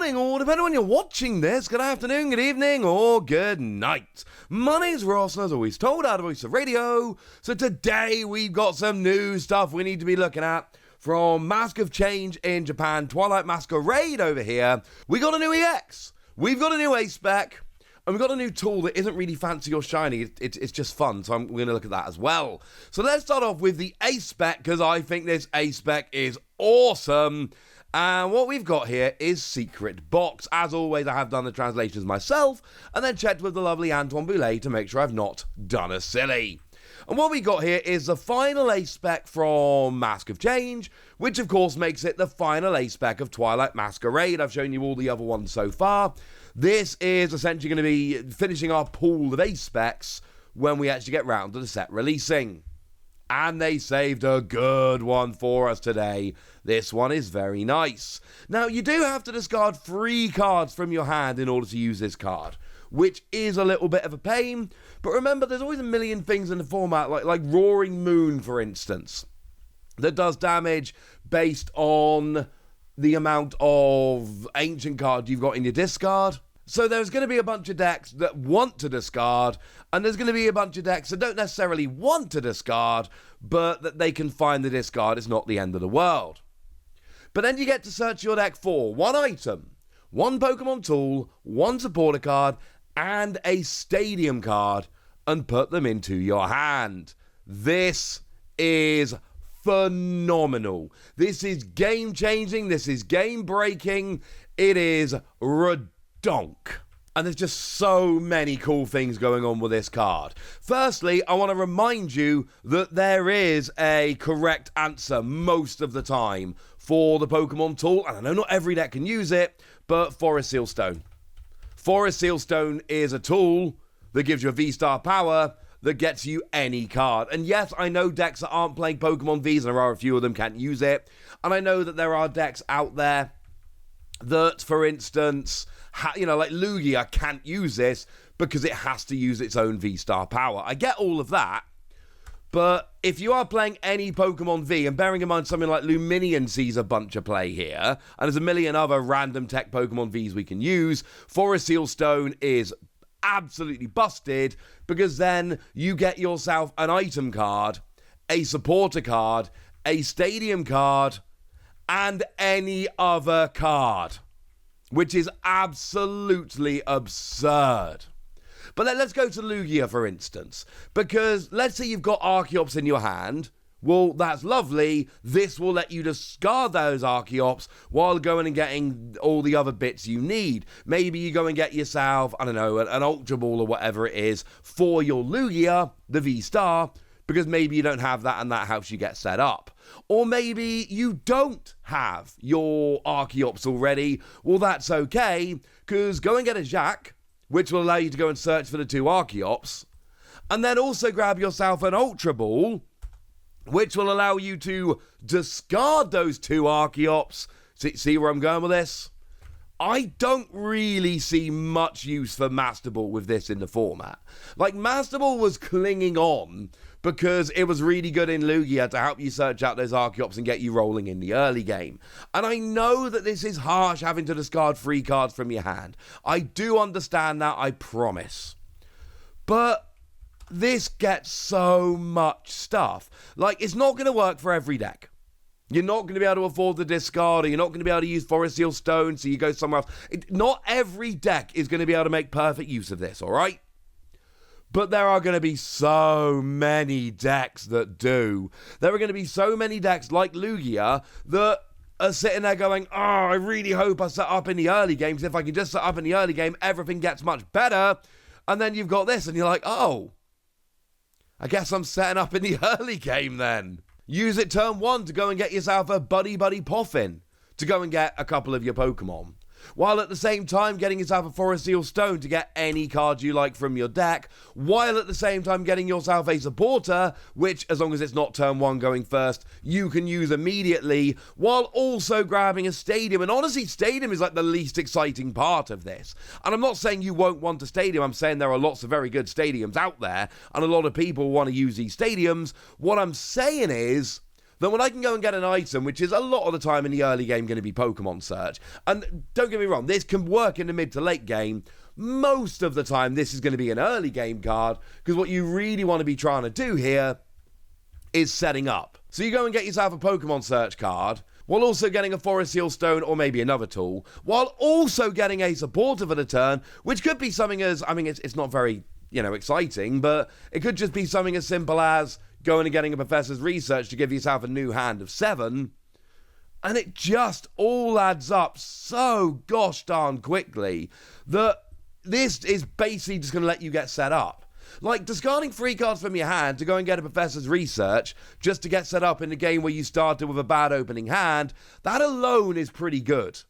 morning, or depending on when you're watching this, good afternoon, good evening, or good night. My name's Ross, and as always told, out of Voice of Radio. So today we've got some new stuff we need to be looking at. From Mask of Change in Japan, Twilight Masquerade over here. We got a new EX, we've got a new ACE SPEC, and we've got a new tool that isn't really fancy or shiny. It's just fun, so we're going to look at that as well. So let's start off with the ACE SPEC, because I think this ACE SPEC is awesome. And what we've got here is Secret Box. As always, I have done the translations myself, and then checked with the lovely Antoine Boulet to make sure I've not done a silly. And what we got here is the final ACE SPEC from Mask of Change, which of course makes it the final ACE SPEC of Twilight Masquerade. I've shown you all the other ones so far. This is essentially going to be finishing our pool of ACE SPECs when we actually get round to the set releasing. And they saved a good one for us today. This one is very nice. Now, you do have to discard 3 cards from your hand in order to use this card, which is a little bit of a pain. But remember, there's always a million things in the format, like Roaring Moon, for instance, that does damage based on the amount of ancient cards you've got in your discard. So there's going to be a bunch of decks that want to discard, and there's going to be a bunch of decks that don't necessarily want to discard, but that they can find the discard. It's not the end of the world. But then you get to search your deck for 1 item, 1 Pokemon tool, 1 supporter card, and a stadium card, and put them into your hand. This is phenomenal. This is game-changing. This is game-breaking. It is redonk. And there's just so many cool things going on with this card. Firstly, I want to remind you that there is a correct answer most of the time for the Pokemon tool. And I know not every deck can use it, but Forest Seal Stone. Forest Seal Stone is a tool that gives you a V-Star power that gets you any card. And yes, I know decks that aren't playing Pokemon Vs, and there are a few of them can't use it. And I know that there are decks out there that, for instance, like Lugia can't use this because it has to use its own V-Star power. I get all of that, but if you are playing any Pokemon V, and bearing in mind something like Luminion sees a bunch of play here, and there's a million other random tech Pokemon Vs we can use, Forest Seal Stone is absolutely busted, because then you get yourself an item card, a supporter card, a stadium card, and any other card, which is absolutely absurd. But let's go to Lugia, for instance, because let's say you've got Archeops in your hand. Well, that's lovely. This will let you discard those Archeops while going and getting all the other bits you need. Maybe you go and get yourself, I don't know, an Ultra Ball or whatever it is for your Lugia, the V-Star, because maybe you don't have that and that helps you get set up. Or maybe you don't have your Archeops already. Well, that's okay, because go and get a Jack, which will allow you to go and search for the 2 Archeops, and then also grab yourself an Ultra Ball, which will allow you to discard those 2 Archeops. See where I'm going with this? I don't really see much use for Master Ball with this in the format. Like, Master Ball was clinging on because it was really good in Lugia to help you search out those Archeops and get you rolling in the early game. And I know that this is harsh, having to discard 3 cards from your hand. I do understand that, I promise. But this gets so much stuff. Like, it's not going to work for every deck. You're not going to be able to afford the discard, or you're not going to be able to use Forest Seal Stone, so you go somewhere else. Not every deck is going to be able to make perfect use of this, all right? But there are going to be so many decks that do. There are going to be so many decks like Lugia that are sitting there going, oh, I really hope I set up in the early game, because if I can just set up in the early game, everything gets much better. And then you've got this, and you're like, oh, I guess I'm setting up in the early game then. Use it turn 1 to go and get yourself a Buddy Poffin to go and get a couple of your Pokemon. while at the same time getting yourself a Forest Seal Stone to get any card you like from your deck, while at the same time getting yourself a supporter, which, as long as it's not turn 1 going first, you can use immediately, while also grabbing a Stadium. And honestly, Stadium is like the least exciting part of this. And I'm not saying you won't want a Stadium, I'm saying there are lots of very good Stadiums out there, and a lot of people want to use these Stadiums. What I'm saying is, then when I can go and get an item, which is a lot of the time in the early game going to be Pokemon search, and don't get me wrong, this can work in the mid to late game. Most of the time, this is going to be an early game card, because what you really want to be trying to do here is setting up. So you go and get yourself a Pokemon search card, while also getting a Forest Seal Stone or maybe another tool, while also getting a supporter for the turn, which could be something as, I mean, it's not very, exciting, but it could just be something as simple as going and getting a Professor's Research to give yourself a new hand of 7, and it just all adds up so gosh darn quickly that this is basically just going to let you get set up. Like, discarding 3 cards from your hand to go and get a Professor's Research just to get set up in a game where you started with a bad opening hand, that alone is pretty good.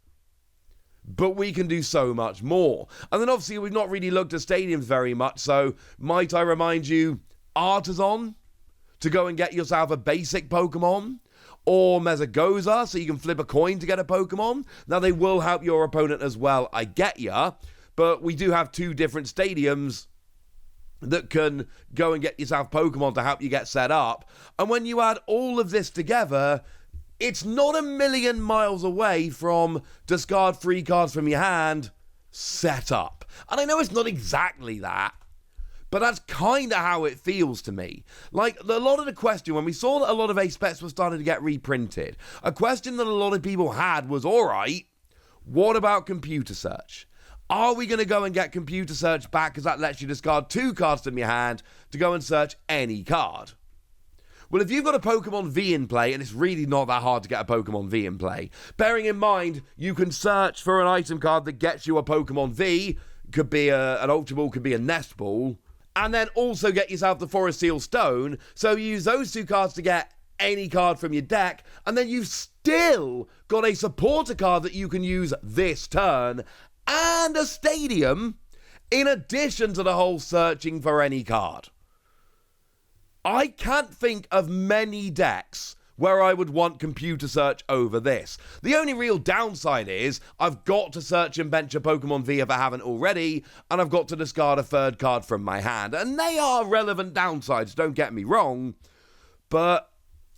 But we can do so much more. And then obviously we've not really looked at stadiums very much, so might I remind you, Artisan, to go and get yourself a basic Pokemon, or Mesagoza, so you can flip a coin to get a Pokemon. Now, they will help your opponent as well, I get ya, but we do have 2 different stadiums that can go and get yourself Pokemon to help you get set up. And when you add all of this together, it's not a million miles away from discard 3 cards from your hand, set up. And I know it's not exactly that, but that's kind of how it feels to me. Like, a lot of the question, when we saw that a lot of ACE SPECs were starting to get reprinted, a question that a lot of people had was, all right, what about computer search? Are we going to go and get computer search back, because that lets you discard 2 cards from your hand to go and search any card? Well, if you've got a Pokemon V in play, and it's really not that hard to get a Pokemon V in play, bearing in mind you can search for an item card that gets you a Pokemon V, could be an Ultra Ball, could be a Nest Ball, and then also get yourself the Forest Seal Stone, so you use those 2 cards to get any card from your deck, and then you've still got a supporter card that you can use this turn, and a stadium, in addition to the whole searching for any card. I can't think of many decks where I would want computer search over this. The only real downside is I've got to search and bench a Pokemon V if I haven't already, and I've got to discard a 3rd card from my hand. And they are relevant downsides, don't get me wrong, but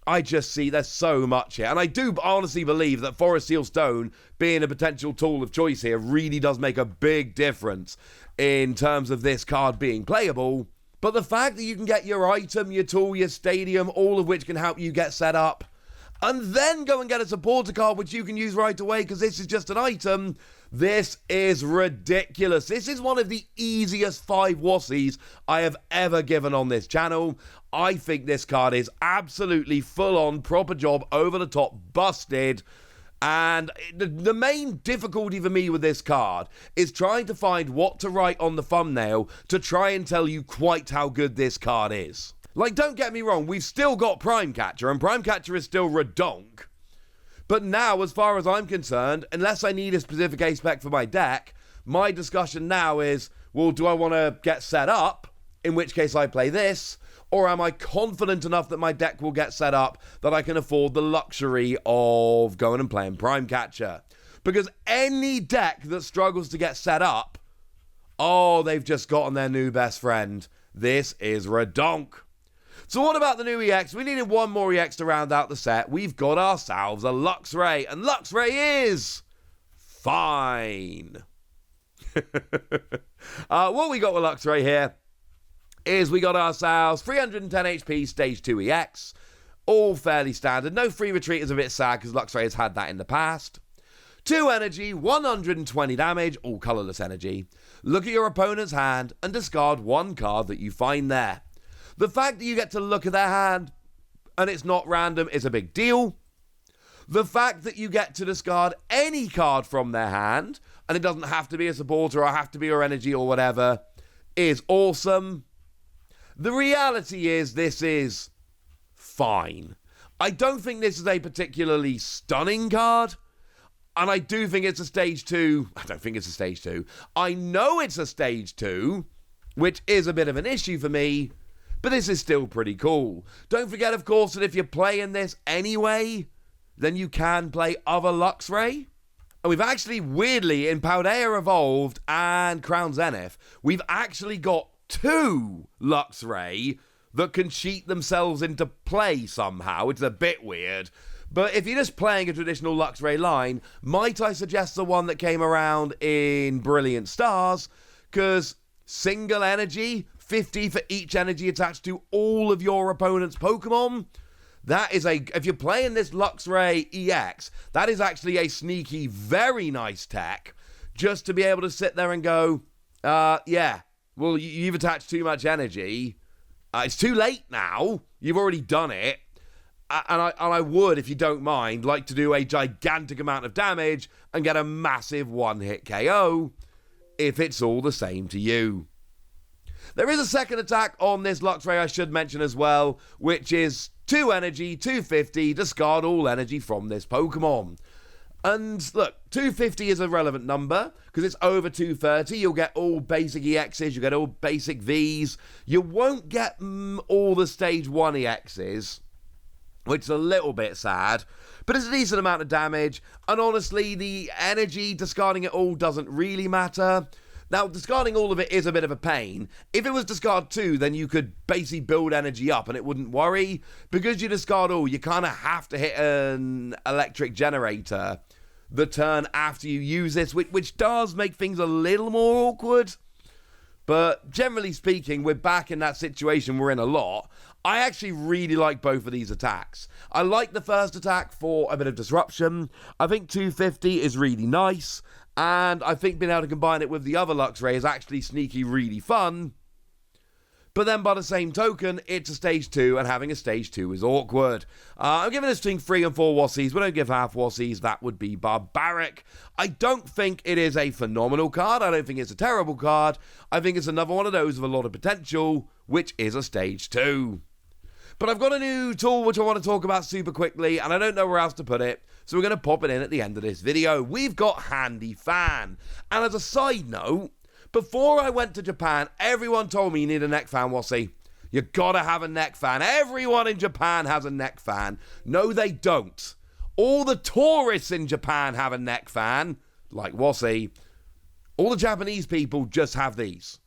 I just see there's so much here. And I do honestly believe that Forest Seal Stone being a potential tool of choice here really does make a big difference in terms of this card being playable. But the fact that you can get your item, your tool, your stadium, all of which can help you get set up, and then go and get a supporter card which you can use right away because this is just an item, this is ridiculous. This is one of the easiest 5 Wassies I have ever given on this channel. I think this card is absolutely full-on, proper job, over-the-top, busted. And the main difficulty for me with this card is trying to find what to write on the thumbnail to try and tell you quite how good this card is. Like, don't get me wrong, we've still got Prime Catcher, and Prime Catcher is still redonk. But now, as far as I'm concerned, unless I need a specific ACE SPEC for my deck, my discussion now is, well, do I want to get set up, in which case I play this, or am I confident enough that my deck will get set up that I can afford the luxury of going and playing Prime Catcher? Because any deck that struggles to get set up, oh, they've just gotten their new best friend. This is redonk. So what about the new EX? We needed one more EX to round out the set. We've got ourselves a Luxray, and Luxray is fine. What we got with Luxray here is we got ourselves 310 HP Stage 2 EX, all fairly standard. No free retreat is a bit sad because Luxray has had that in the past. 2 energy, 120 damage, all colourless energy. Look at your opponent's hand and discard 1 card that you find there. The fact that you get to look at their hand and it's not random is a big deal. The fact that you get to discard any card from their hand, and it doesn't have to be a supporter or have to be your energy or whatever, is awesome. The reality is this is fine. I don't think this is a particularly stunning card, and I do think it's a stage 2. I don't think it's a stage 2. I know it's a stage 2, which is a bit of an issue for me, but this is still pretty cool. Don't forget, of course, that if you're playing this anyway, then you can play other Luxray. And we've actually, weirdly, in Paldea Evolved and Crown Zenith, we've actually got 2 Luxray that can cheat themselves into play somehow. It's a bit weird. But if you're just playing a traditional Luxray line, might I suggest the one that came around in Brilliant Stars? Because single energy, 50 for each energy attached to all of your opponent's Pokemon. That is if you're playing this Luxray EX, that is actually a sneaky, very nice tech. Just to be able to sit there and go, yeah, well, you've attached too much energy. It's too late now. You've already done it. And I would, if you don't mind, like to do a gigantic amount of damage and get a massive one-hit KO if it's all the same to you. There is a second attack on this Luxray I should mention as well, which is 2 energy, 250, discard all energy from this Pokemon. And look, 250 is a relevant number because it's over 230. You'll get all basic EXs, you'll get all basic Vs. You won't get all the stage 1 EXs, which is a little bit sad, but it's a decent amount of damage. And honestly, the energy, discarding it all doesn't really matter. Now, discarding all of it is a bit of a pain. If it was discard 2, then you could basically build energy up and it wouldn't worry. Because you discard all, you kind of have to hit an electric generator the turn after you use this, which does make things a little more awkward. But generally speaking, we're back in that situation we're in a lot. I actually really like both of these attacks. I like the first attack for a bit of disruption. I think 250 is really nice. And I think being able to combine it with the other Luxray is actually sneaky really fun. But then by the same token, it's a stage 2, and having a stage 2 is awkward. I'm giving this between 3 and 4 Wassies. We don't give half Wassies. That would be barbaric. I don't think it is a phenomenal card. I don't think it's a terrible card. I think it's another one of those with a lot of potential, which is a stage 2. But I've got a new tool which I want to talk about super quickly, and I don't know where else to put it, so we're going to pop it in at the end of this video. We've got Handy Fan. And as a side note, before I went to Japan, everyone told me you need a neck fan, Wassie. You gotta have a neck fan. Everyone in Japan has a neck fan. No, they don't. All the tourists in Japan have a neck fan, like Wassie. All the Japanese people just have these.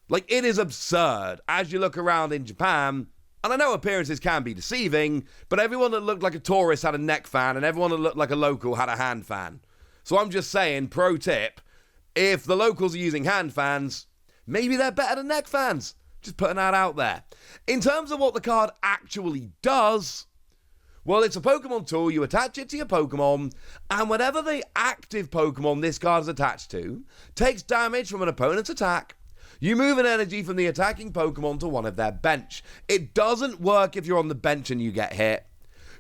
Like, it is absurd. As you look around in Japan, and I know appearances can be deceiving, but everyone that looked like a tourist had a neck fan, and everyone that looked like a local had a hand fan. So I'm just saying, pro tip, if the locals are using hand fans, maybe they're better than neck fans. Just putting that out there. In terms of what the card actually does, well, it's a Pokemon tool. You attach it to your Pokemon, and whenever the active Pokemon this card is attached to takes damage from an opponent's attack, you move an energy from the attacking Pokemon to one of their bench. It doesn't work if you're on the bench and you get hit.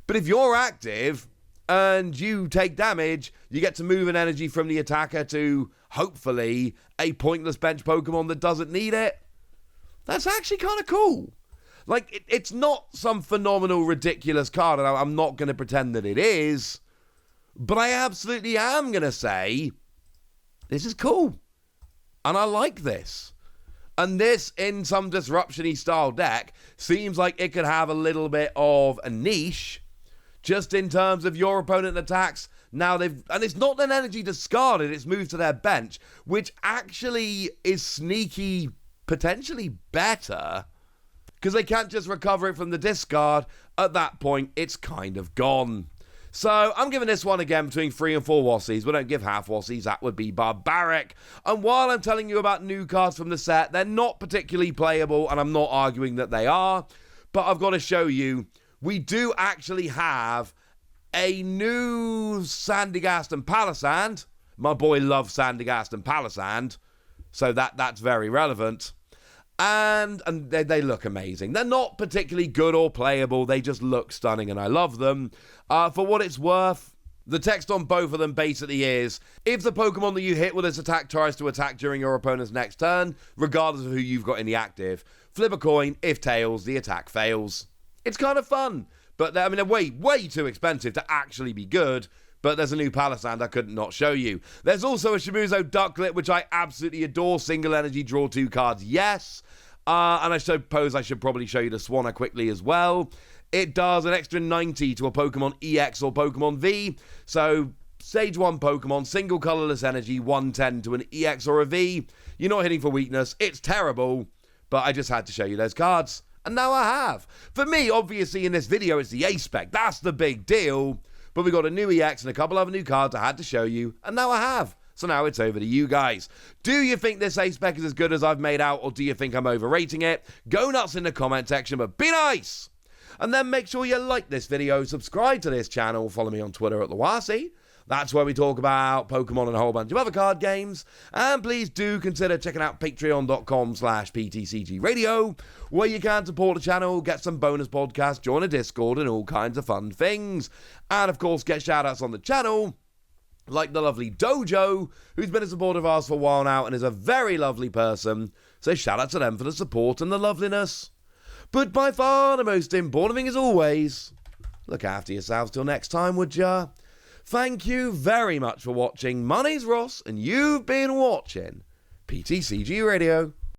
But if you're active and you take damage, you get to move an energy from the attacker to, hopefully, a pointless bench Pokemon that doesn't need it. That's actually kind of cool. Like, it's not some phenomenal, ridiculous card, and I'm not going to pretend that it is, but I absolutely am going to say, this is cool. And I like this. And this, in some disruption-y style deck, seems like it could have a little bit of a niche, just in terms of your opponent attacks. Now and it's not an energy discarded, it's moved to their bench, which actually is sneaky, potentially better, because they can't just recover it from the discard. At that point, it's kind of gone. So I'm giving this one again between 3 and 4 Wassies. We don't give half Wassies, that would be barbaric. And while I'm telling you about new cards from the set, they're not particularly playable, and I'm not arguing that they are, but I've got to show you, we do actually have a new Sandygast and Palisand. My boy loves Sandygast and Palisand, so that's very relevant. And they look amazing. They're not particularly good or playable, they just look stunning and I love them. For what it's worth, the text on both of them basically is, if the Pokemon that you hit with this attack tries to attack during your opponent's next turn, regardless of who you've got in the active, flip a coin. If tails, the attack fails. It's kind of fun, but they're way too expensive to actually be good. But there's a new Palisand I couldn't not show you. There's also a Shimuzo Ducklet, which I absolutely adore. Single energy, draw 2 cards, yes. And I suppose I should probably show you the Swanna quickly as well. It does an extra 90 to a Pokemon EX or Pokemon V. So, stage 1 Pokemon, single colorless energy, 110 to an EX or a V. You're not hitting for weakness. It's terrible, but I just had to show you those cards. And now I have. For me, obviously, in this video, it's the ACE SPEC. That's the big deal. But we got a new EX and a couple other new cards I had to show you. And now I have. So now it's over to you guys. Do you think this ACE SPEC is as good as I've made out, or do you think I'm overrating it? Go nuts in the comment section, but be nice! And then make sure you like this video, subscribe to this channel, follow me on Twitter at @LeWasi. That's where we talk about Pokemon and a whole bunch of other card games. And please do consider checking out patreon.com/PTCGradio, where you can support the channel, get some bonus podcasts, join a Discord, and all kinds of fun things. And of course, get shout-outs on the channel, like the lovely Dojo, who's been a supporter of ours for a while now and is a very lovely person. So shout out to them for the support and the loveliness. But by far the most important thing is always, look after yourselves till next time, would ya? Thank you very much for watching. My name's Ross, and you've been watching PTCG Radio.